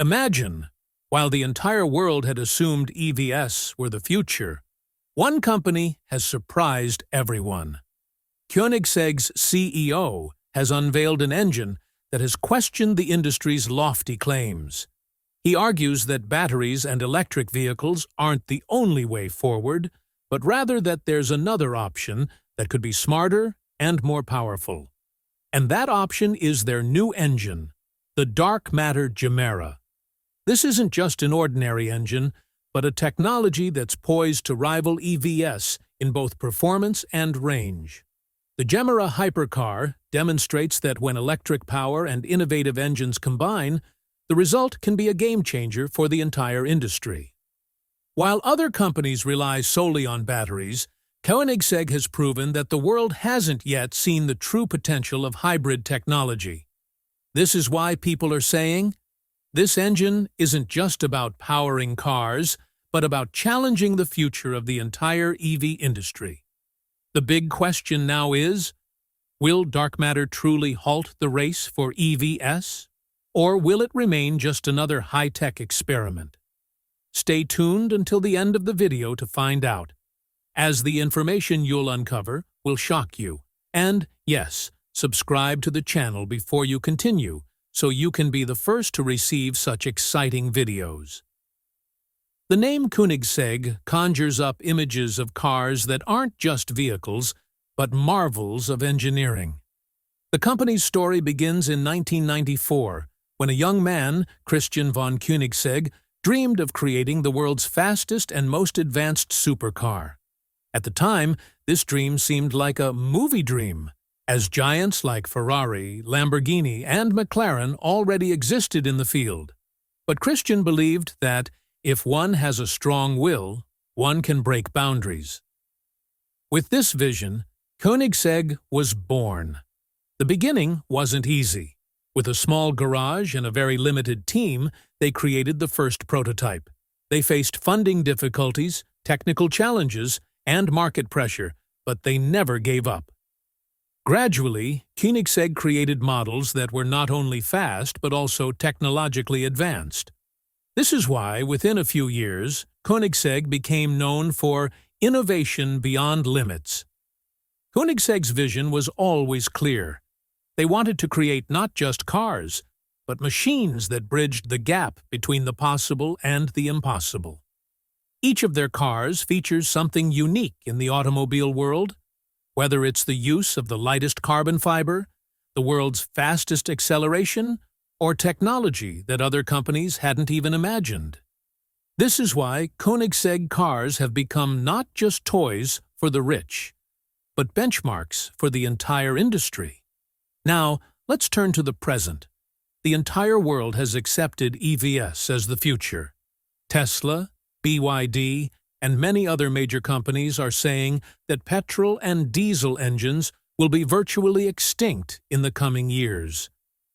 Imagine, while the entire world had assumed EVs were the future, one company has surprised everyone. Koenigsegg's CEO has unveiled an engine that has questioned the industry's lofty claims. He argues that batteries and electric vehicles aren't the only way forward, but rather that there's another option that could be smarter and more powerful. And that option is their new engine, the dark matter Gemera. This isn't just an ordinary engine, but a technology that's poised to rival EVs in both performance and range. The Gemera hypercar demonstrates that when electric power and innovative engines combine, the result can be a game-changer for the entire industry. While other companies rely solely on batteries, Koenigsegg has proven that the world hasn't yet seen the true potential of hybrid technology. This is why people are saying, this engine isn't just about powering cars, but about challenging the future of the entire EV industry. The big question now is, will dark matter truly halt the race for EVs? Or will it remain just another high-tech experiment? Stay tuned until the end of the video to find out, as the information you'll uncover will shock you. And, yes, subscribe to the channel before you continue, so you can be the first to receive such exciting videos. The name Koenigsegg conjures up images of cars that aren't just vehicles, but marvels of engineering. The company's story begins in 1994, when a young man, Christian von Koenigsegg, dreamed of creating the world's fastest and most advanced supercar. At the time, this dream seemed like a movie dream, as giants like Ferrari, Lamborghini, and McLaren already existed in the field. But Christian believed that, if one has a strong will, one can break boundaries. With this vision, Koenigsegg was born. The beginning wasn't easy. With a small garage and a very limited team, they created the first prototype. They faced funding difficulties, technical challenges, and market pressure, but they never gave up. Gradually, Koenigsegg created models that were not only fast but also technologically advanced. This is why, within a few years, Koenigsegg became known for innovation beyond limits. Koenigsegg's vision was always clear. They wanted to create not just cars, but machines that bridged the gap between the possible and the impossible. Each of their cars features something unique in the automobile world, whether it's the use of the lightest carbon fiber, the world's fastest acceleration, or technology that other companies hadn't even imagined. This is why Koenigsegg cars have become not just toys for the rich, but benchmarks for the entire industry. Now, let's turn to the present. The entire world has accepted EVs as the future. Tesla, BYD, and many other major companies are saying that petrol and diesel engines will be virtually extinct in the coming years.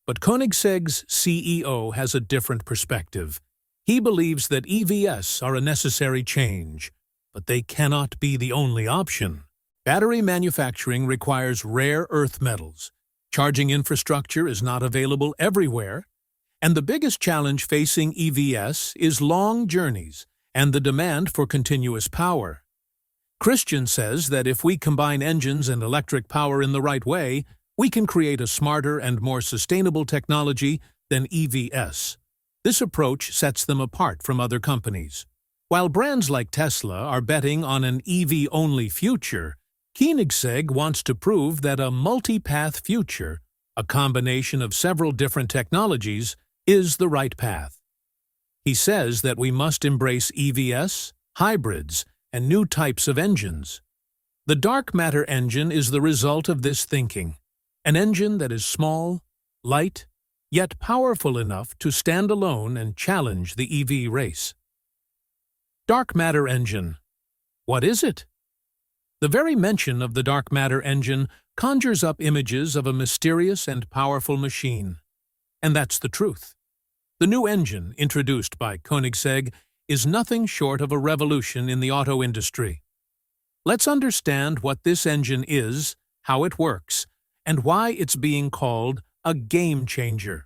But Koenigsegg's CEO has a different perspective. He believes that EVs are a necessary change, but they cannot be the only option. Battery manufacturing requires rare earth metals. Charging infrastructure is not available everywhere, and the biggest challenge facing EVs is long journeys and the demand for continuous power. Christian says that if we combine engines and electric power in the right way, we can create a smarter and more sustainable technology than EVs. This approach sets them apart from other companies. While brands like Tesla are betting on an EV-only future, Koenigsegg wants to prove that a multi-path future, a combination of several different technologies, is the right path. He says that we must embrace EVs, hybrids, and new types of engines. The dark matter engine is the result of this thinking, an engine that is small, light, yet powerful enough to stand alone and challenge the EV race. Dark matter engine. What is it? The very mention of the dark matter engine conjures up images of a mysterious and powerful machine. And that's the truth. The new engine, introduced by Koenigsegg, is nothing short of a revolution in the auto industry. Let's understand what this engine is, how it works, and why it's being called a game changer.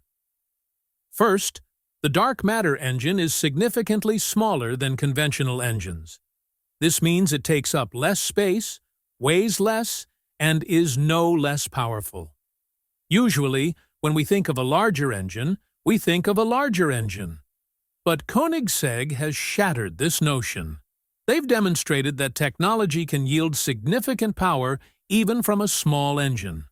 First, The dark matter engine is significantly smaller than conventional engines. This means it takes up less space, weighs less, and is no less powerful. Usually, when we think of a larger engine, we think of a larger engine. But Koenigsegg has shattered this notion. They've demonstrated that technology can yield significant power even from a small engine.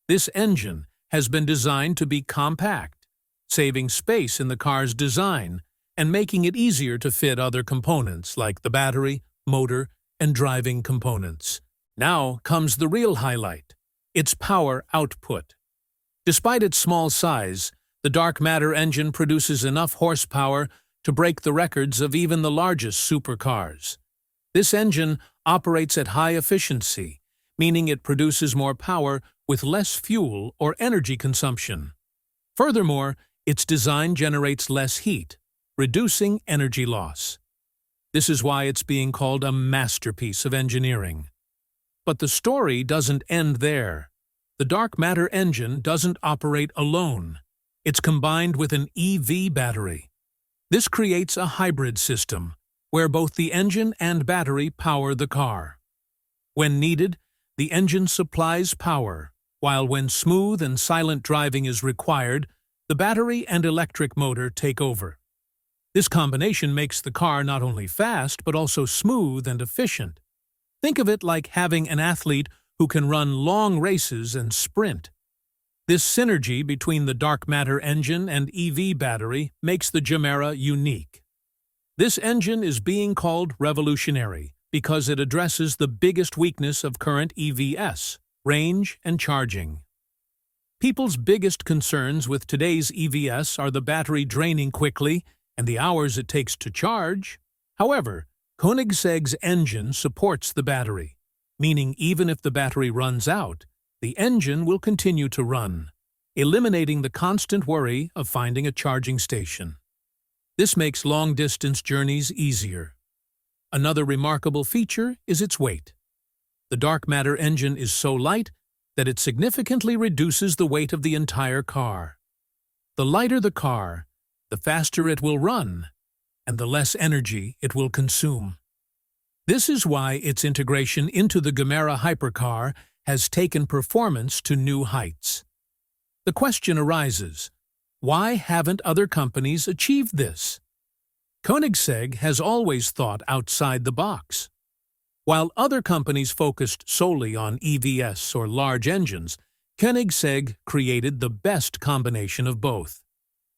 This engine has been designed to be compact, saving space in the car's design and making it easier to fit other components like the battery, motor, and driving components. Now comes the real highlight: its power output. Despite its small size, the dark matter engine produces enough horsepower to break the records of even the largest supercars. This engine operates at high efficiency, meaning it produces more power with less fuel or energy consumption. Furthermore, its design generates less heat, reducing energy loss. This is why it's being called a masterpiece of engineering. But the story doesn't end there. The dark matter engine doesn't operate alone. It's combined with an EV battery. This creates a hybrid system, where both the engine and battery power the car. When needed, the engine supplies power, while when smooth and silent driving is required, the battery and electric motor take over. This combination makes the car not only fast, but also smooth and efficient. Think of it like having an athlete who can run long races and sprint. This synergy between the dark matter engine and EV battery makes the Gemera unique. This engine is being called revolutionary because it addresses the biggest weakness of current EVs: range and charging. People's biggest concerns with today's EVs are the battery draining quickly and the hours it takes to charge. However, Koenigsegg's engine supports the battery, meaning even if the battery runs out, the engine will continue to run, eliminating the constant worry of finding a charging station. This makes long-distance journeys easier. Another remarkable feature is its weight. The dark matter engine is so light that it significantly reduces the weight of the entire car. The lighter the car, the faster it will run, and the less energy it will consume. This is why its integration into the Gemera hypercar has taken performance to new heights. The question arises, why haven't other companies achieved this? Koenigsegg has always thought outside the box. While other companies focused solely on EVs or large engines, Koenigsegg created the best combination of both.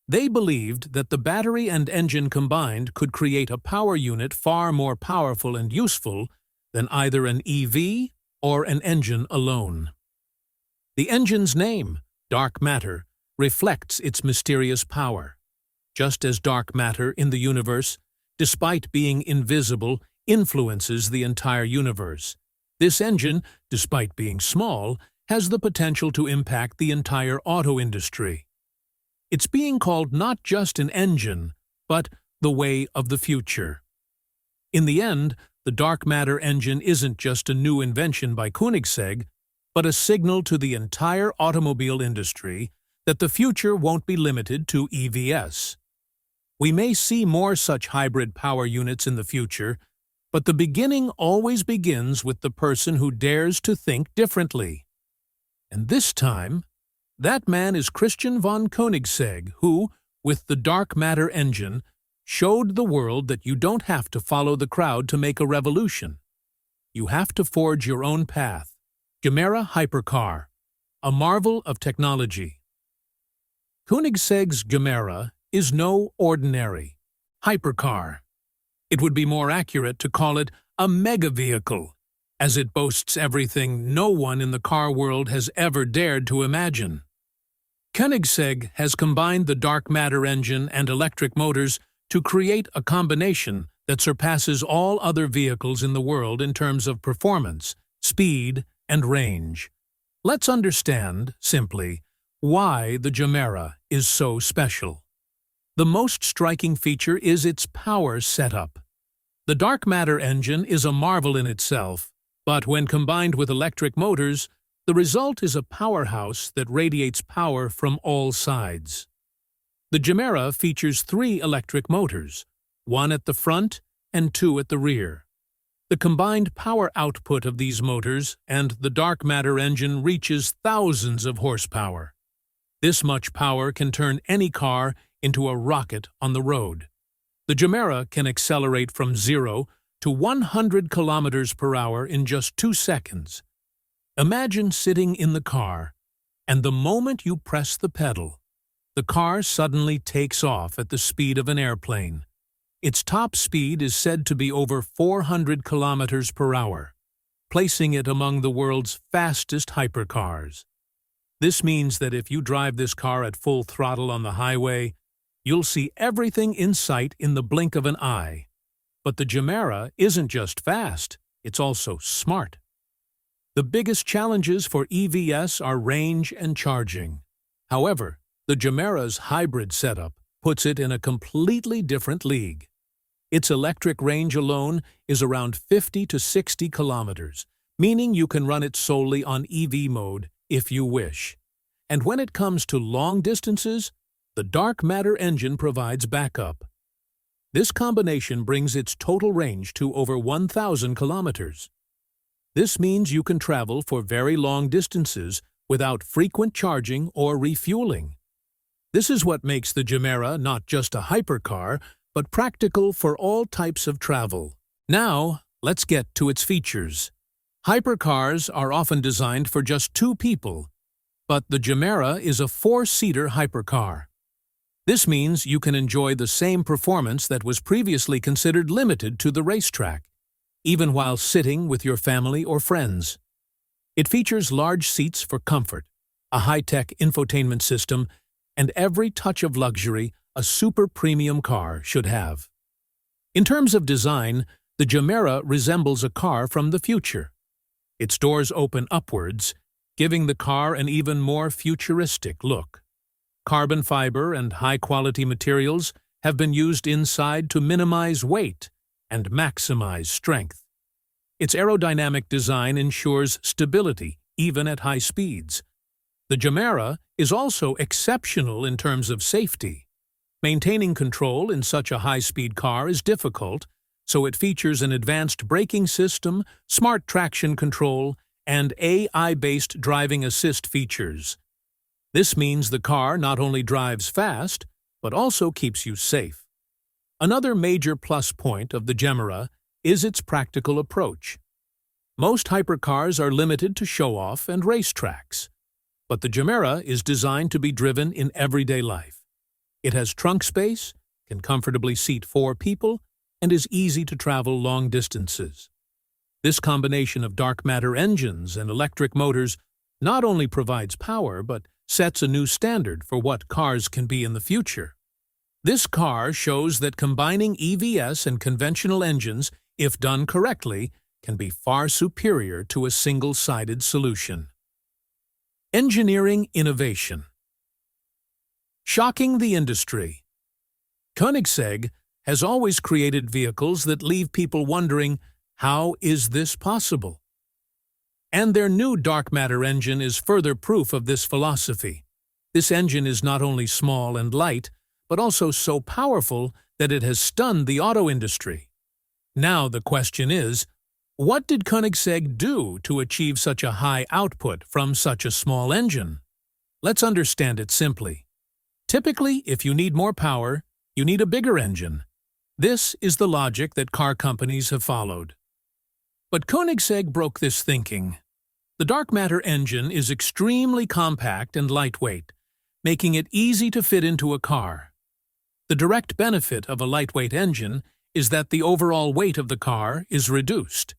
They believed that the battery and engine combined could create a power unit far more powerful and useful than either an EV or an engine alone. The engine's name, dark matter, reflects its mysterious power. Just as dark matter in the universe, despite being invisible, influences the entire universe, this engine, despite being small, has the potential to impact the entire auto industry. It's being called not just an engine, but the way of the future. In the end, the dark matter engine isn't just a new invention by Koenigsegg, but a signal to the entire automobile industry that the future won't be limited to EVs. We may see more such hybrid power units in the future, but the beginning always begins with the person who dares to think differently. And this time, that man is Christian von Koenigsegg, who, with the dark matter engine, showed the world that you don't have to follow the crowd to make a revolution. You have to forge your own path. Gemera hypercar, a marvel of technology. Koenigsegg's Gemera is no ordinary hypercar. It would be more accurate to call it a mega vehicle, as it boasts everything no one in the car world has ever dared to imagine. Koenigsegg has combined the dark matter engine and electric motors to create a combination that surpasses all other vehicles in the world in terms of performance, speed, and range. Let's understand, simply, why the Gemera is so special. The most striking feature is its power setup. The dark matter engine is a marvel in itself, but when combined with electric motors, the result is a powerhouse that radiates power from all sides. The Gemera features 3 electric motors, 1 at the front and 2 at the rear. The combined power output of these motors and the dark matter engine reaches thousands of horsepower. This much power can turn any car into a rocket on the road. The Gemera can accelerate from 0 to 100 kilometers per hour in just 2 seconds. Imagine sitting in the car, and the moment you press the pedal, the car suddenly takes off at the speed of an airplane. Its top speed is said to be over 400 kilometers per hour, placing it among the world's fastest hypercars. This means that if you drive this car at full throttle on the highway, you'll see everything in sight in the blink of an eye. But the Gemera isn't just fast, it's also smart. The biggest challenges for EVs are range and charging. However, the Gemera's hybrid setup puts it in a completely different league. Its electric range alone is around 50 to 60 kilometers, meaning you can run it solely on EV mode if you wish. And when it comes to long distances, the dark matter engine provides backup. This combination brings its total range to over 1,000 kilometers. This means you can travel for very long distances without frequent charging or refueling. This is what makes the Gemera not just a hypercar, but practical for all types of travel. Now, let's get to its features. Hypercars are often designed for just 2 people, but the Gemera is a 4-seater hypercar. This means you can enjoy the same performance that was previously considered limited to the racetrack, even while sitting with your family or friends. It features large seats for comfort, a high-tech infotainment system, and every touch of luxury a super premium car should have. In terms of design, the Gemera resembles a car from the future. Its doors open upwards, giving the car an even more futuristic look. Carbon fiber and high-quality materials have been used inside to minimize weight and maximize strength. Its aerodynamic design ensures stability even at high speeds. The Gemera is also exceptional in terms of safety. Maintaining control in such a high-speed car is difficult, so it features an advanced braking system, smart traction control, and AI-based driving assist features. This means the car not only drives fast, but also keeps you safe. Another major plus point of the Gemera is its practical approach. Most hypercars are limited to show-off and racetracks, but the Gemera is designed to be driven in everyday life. It has trunk space, can comfortably seat 4 people, and is easy to travel long distances. This combination of dark matter engines and electric motors not only provides power, but sets a new standard for what cars can be in the future. This car shows that combining EVs and conventional engines, if done correctly, can be far superior to a single-sided solution. Engineering innovation. Shocking the industry. Koenigsegg has always created vehicles that leave people wondering, how is this possible? And their new dark matter engine is further proof of this philosophy. This engine is not only small and light, but also so powerful that it has stunned the auto industry. Now the question is, what did Koenigsegg do to achieve such a high output from such a small engine? Let's understand it simply. Typically, if you need more power, you need a bigger engine. This is the logic that car companies have followed. But Koenigsegg broke this thinking. The dark matter engine is extremely compact and lightweight, making it easy to fit into a car. The direct benefit of a lightweight engine is that the overall weight of the car is reduced.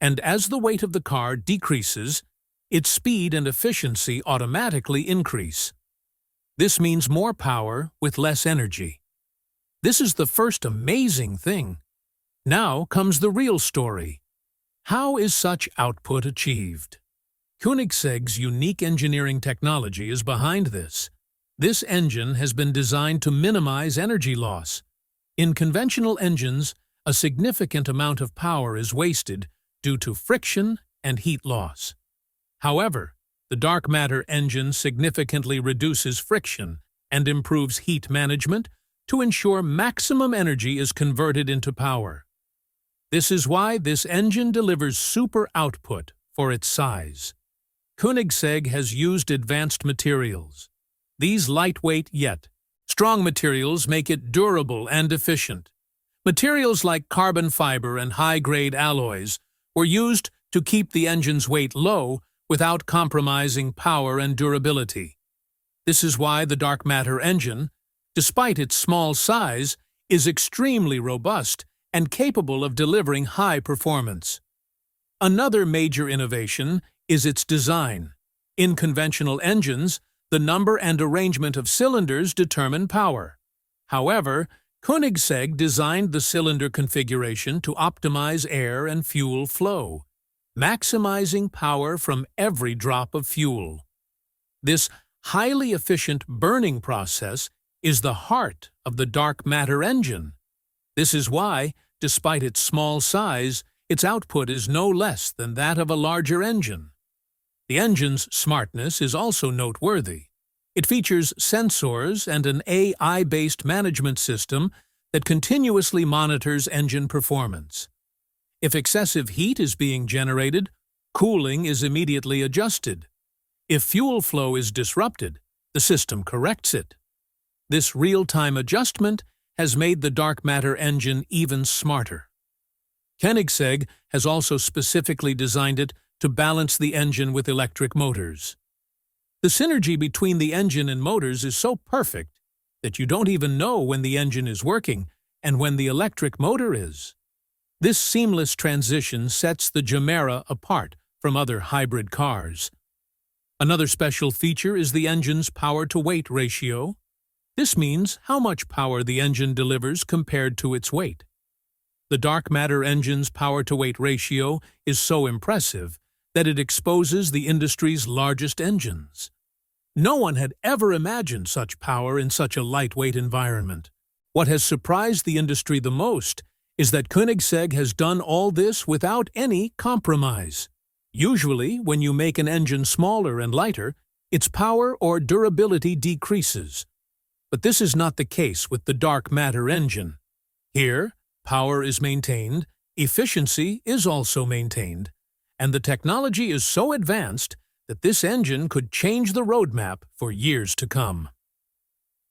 And as the weight of the car decreases, its speed and efficiency automatically increase. This means more power with less energy. This is the first amazing thing. Now comes the real story. How is such output achieved? Koenigsegg's unique engineering technology is behind this. This engine has been designed to minimize energy loss. In conventional engines, a significant amount of power is wasted due to friction and heat loss. However, the dark matter engine significantly reduces friction and improves heat management to ensure maximum energy is converted into power. This is why this engine delivers super output for its size. Koenigsegg has used advanced materials. These lightweight yet strong materials make it durable and efficient. Materials like carbon fiber and high-grade alloys were used to keep the engine's weight low without compromising power and durability. This is why the dark matter engine, despite its small size, is extremely robust and capable of delivering high performance. Another major innovation is its design. In conventional engines, the number and arrangement of cylinders determine power. However, Koenigsegg designed the cylinder configuration to optimize air and fuel flow, maximizing power from every drop of fuel. This highly efficient burning process is the heart of the dark matter engine. This is why, despite its small size, its output is no less than that of a larger engine. The engine's smartness is also noteworthy. It features sensors and an AI-based management system that continuously monitors engine performance. If excessive heat is being generated, cooling is immediately adjusted. If fuel flow is disrupted, the system corrects it. This real-time adjustment has made the dark matter engine even smarter. Koenigsegg has also specifically designed it to balance the engine with electric motors. The synergy between the engine and motors is so perfect that you don't even know when the engine is working and when the electric motor is. This seamless transition sets the Gemera apart from other hybrid cars. Another special feature is the engine's power-to-weight ratio. This means how much power the engine delivers compared to its weight. The dark matter engine's power-to-weight ratio is so impressive that it exposes the industry's largest engines. No one had ever imagined such power in such a lightweight environment. What has surprised the industry the most is that Koenigsegg has done all this without any compromise. Usually, when you make an engine smaller and lighter, its power or durability decreases. But this is not the case with the dark matter engine. Here, power is maintained, efficiency is also maintained, and the technology is so advanced that this engine could change the roadmap for years to come.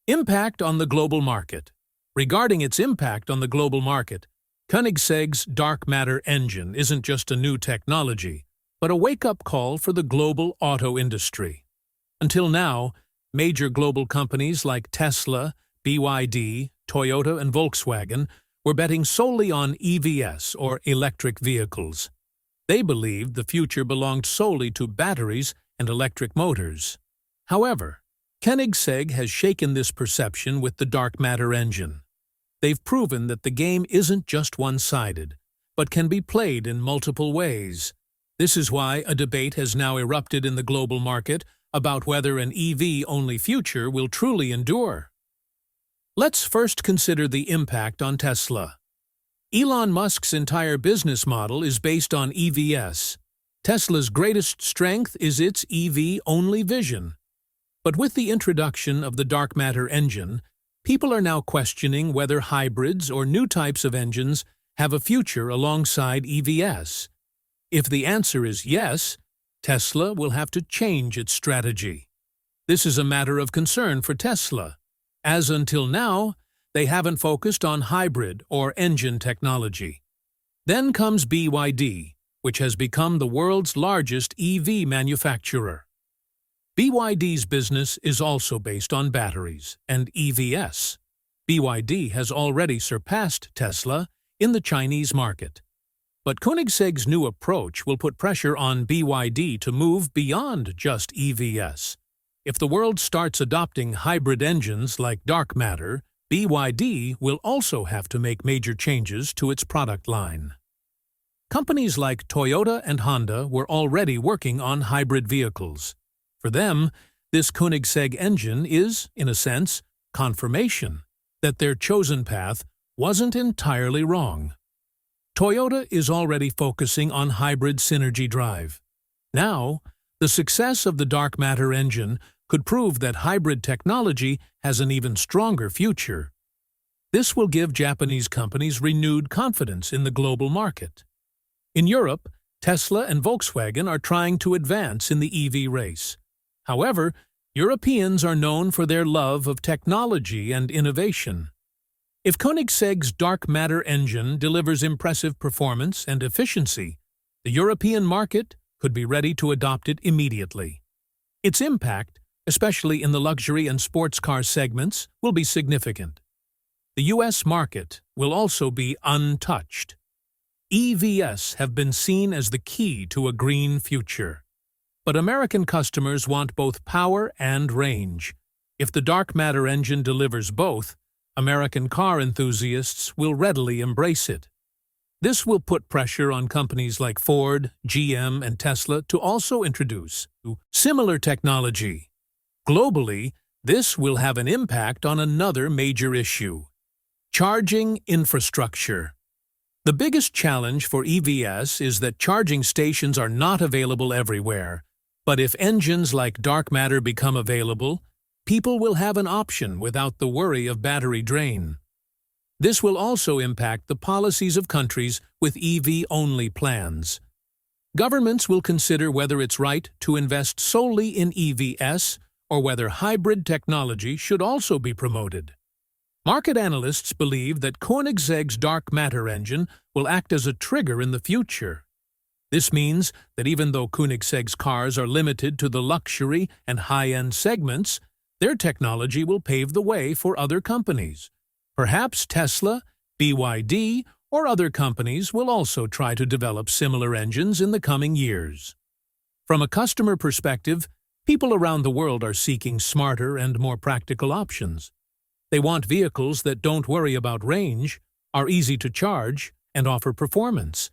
Impact on the global market. Regarding its impact on the global market, Koenigsegg's dark matter engine isn't just a new technology, but a wake-up call for the global auto industry. Until now, major global companies like Tesla, BYD, Toyota, and Volkswagen were betting solely on EVs, or electric vehicles. They believed the future belonged solely to batteries and electric motors. However, Koenigsegg has shaken this perception with the dark matter engine. They've proven that the game isn't just one-sided, but can be played in multiple ways. This is why a debate has now erupted in the global market about whether an EV-only future will truly endure. Let's first consider the impact on Tesla. Elon Musk's entire business model is based on EVs. Tesla's greatest strength is its EV-only vision. But with the introduction of the dark matter engine, people are now questioning whether hybrids or new types of engines have a future alongside EVs. If the answer is yes, Tesla will have to change its strategy. This is a matter of concern for Tesla, as until now, they haven't focused on hybrid or engine technology. Then comes BYD, which has become the world's largest EV manufacturer. BYD's business is also based on batteries and EVs. BYD has already surpassed Tesla in the Chinese market. But Koenigsegg's new approach will put pressure on BYD to move beyond just EVs. If the world starts adopting hybrid engines like dark matter, BYD will also have to make major changes to its product line. Companies like Toyota and Honda were already working on hybrid vehicles. For them, this Koenigsegg engine is, in a sense, confirmation that their chosen path wasn't entirely wrong. Toyota is already focusing on hybrid synergy drive. Now, the success of the dark matter engine could prove that hybrid technology has an even stronger future. This will give Japanese companies renewed confidence in the global market. In Europe, Tesla and Volkswagen are trying to advance in the EV race. However, Europeans are known for their love of technology and innovation. If Koenigsegg's dark matter engine delivers impressive performance and efficiency, the European market could be ready to adopt it immediately. Its impact, especially in the luxury and sports car segments, will be significant. The US market will also be untouched. EVs have been seen as the key to a green future. But American customers want both power and range. If the dark matter engine delivers both, American car enthusiasts will readily embrace it. This will put pressure on companies like Ford, GM, and Tesla to also introduce similar technology. Globally, this will have an impact on another major issue: charging infrastructure. The biggest challenge for EVs is that charging stations are not available everywhere. But if engines like dark matter become available, people will have an option without the worry of battery drain. This will also impact the policies of countries with EV-only plans. Governments will consider whether it's right to invest solely in EVs or whether hybrid technology should also be promoted. Market analysts believe that Koenigsegg's dark matter engine will act as a trigger in the future. This means that even though Koenigsegg's cars are limited to the luxury and high-end segments, their technology will pave the way for other companies. Perhaps Tesla, BYD, or other companies will also try to develop similar engines in the coming years. From a customer perspective, people around the world are seeking smarter and more practical options. They want vehicles that don't worry about range, are easy to charge, and offer performance.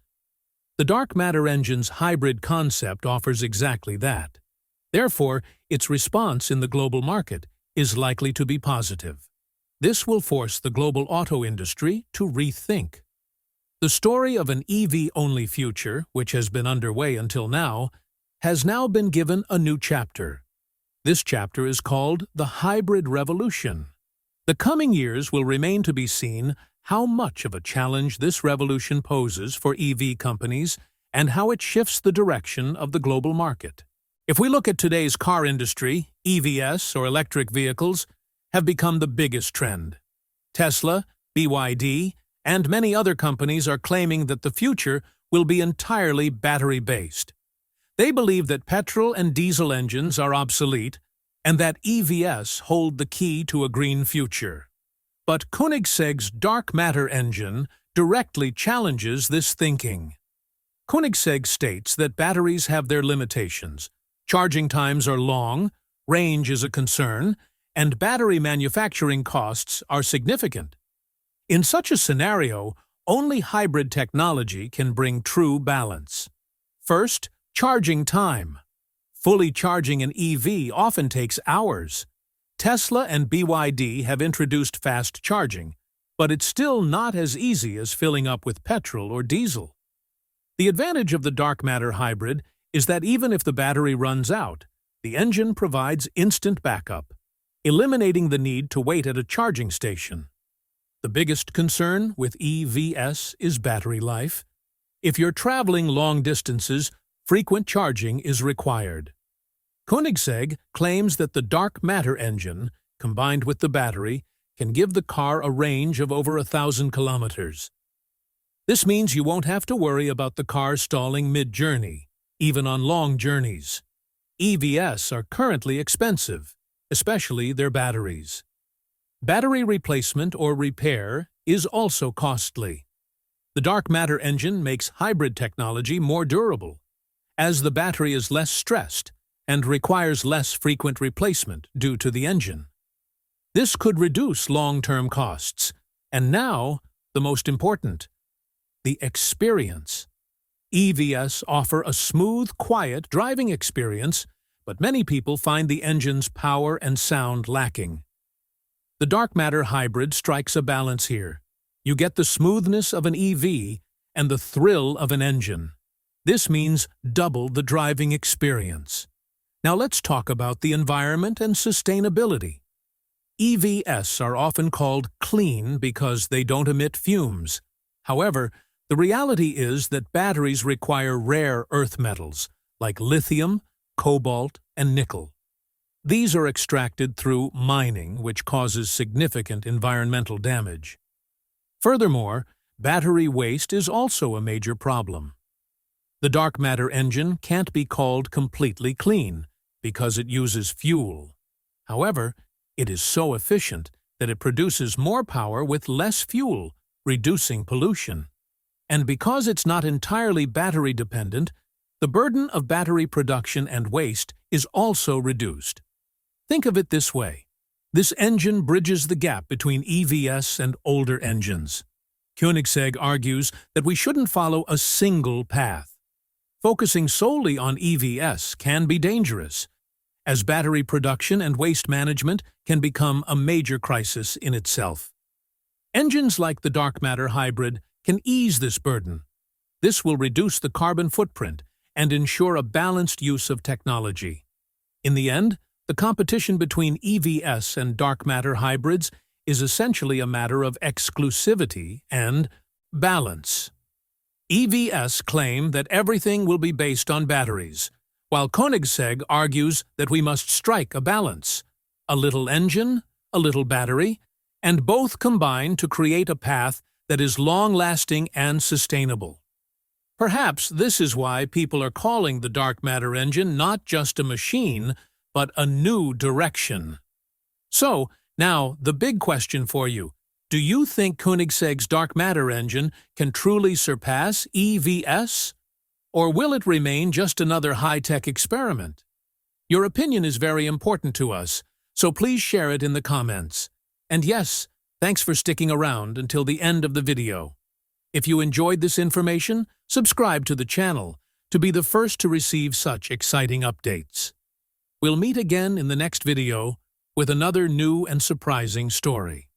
The dark matter engine's hybrid concept offers exactly that. Therefore, its response in the global market is likely to be positive. This will force the global auto industry to rethink. The story of an EV-only future, which has been underway until now, has now been given a new chapter. This chapter is called the hybrid revolution. The coming years will remain to be seen how much of a challenge this revolution poses for EV companies and how it shifts the direction of the global market. If we look at today's car industry, EVs, or electric vehicles, have become the biggest trend. Tesla, BYD, and many other companies are claiming that the future will be entirely battery-based. They believe that petrol and diesel engines are obsolete and that EVs hold the key to a green future. But Koenigsegg's dark matter engine directly challenges this thinking. Koenigsegg states that batteries have their limitations. Charging times are long, range is a concern, and battery manufacturing costs are significant. In such a scenario, only hybrid technology can bring true balance. First, charging time. Fully charging an EV often takes hours. Tesla and BYD have introduced fast charging, but it's still not as easy as filling up with petrol or diesel. The advantage of the dark matter hybrid is that even if the battery runs out, the engine provides instant backup, eliminating the need to wait at a charging station. The biggest concern with EVs is battery life. If you're traveling long distances, frequent charging is required. Koenigsegg claims that the dark matter engine, combined with the battery, can give the car a range of over 1,000 kilometers. This means you won't have to worry about the car stalling mid-journey, even on long journeys. EVs are currently expensive, especially their batteries. Battery replacement or repair is also costly. The dark matter engine makes hybrid technology more durable, as the battery is less stressed and requires less frequent replacement due to the engine. This could reduce long-term costs. And now, the most important, the experience. EVs offer a smooth, quiet driving experience, but many people find the engine's power and sound lacking. The dark matter hybrid strikes a balance here. You get the smoothness of an EV and the thrill of an engine. This means double the driving experience. Now let's talk about the environment and sustainability. EVs are often called clean because they don't emit fumes. However, the reality is that batteries require rare earth metals like lithium, cobalt, and nickel. These are extracted through mining, which causes significant environmental damage. Furthermore, battery waste is also a major problem. The dark matter engine can't be called completely clean because it uses fuel. However, it is so efficient that it produces more power with less fuel, reducing pollution. And because it's not entirely battery dependent, the burden of battery production and waste is also reduced. Think of it this way. This engine bridges the gap between EVs and older engines. Koenigsegg argues that we shouldn't follow a single path. Focusing solely on EVs can be dangerous, as battery production and waste management can become a major crisis in itself. Engines like the dark matter hybrid can ease this burden. This will reduce the carbon footprint and ensure a balanced use of technology. In the end, the competition between EVs and dark matter hybrids is essentially a matter of exclusivity and balance. EVs claim that everything will be based on batteries, while Koenigsegg argues that we must strike a balance. A little engine, a little battery, and both combine to create a path that is long-lasting and sustainable. Perhaps this is why people are calling the dark matter engine not just a machine, but a new direction. So, now, the big question for you. Do you think Koenigsegg's dark matter engine can truly surpass EVs? Or will it remain just another high-tech experiment? Your opinion is very important to us, so please share it in the comments. And yes, thanks for sticking around until the end of the video. If you enjoyed this information, subscribe to the channel to be the first to receive such exciting updates. We'll meet again in the next video with another new and surprising story.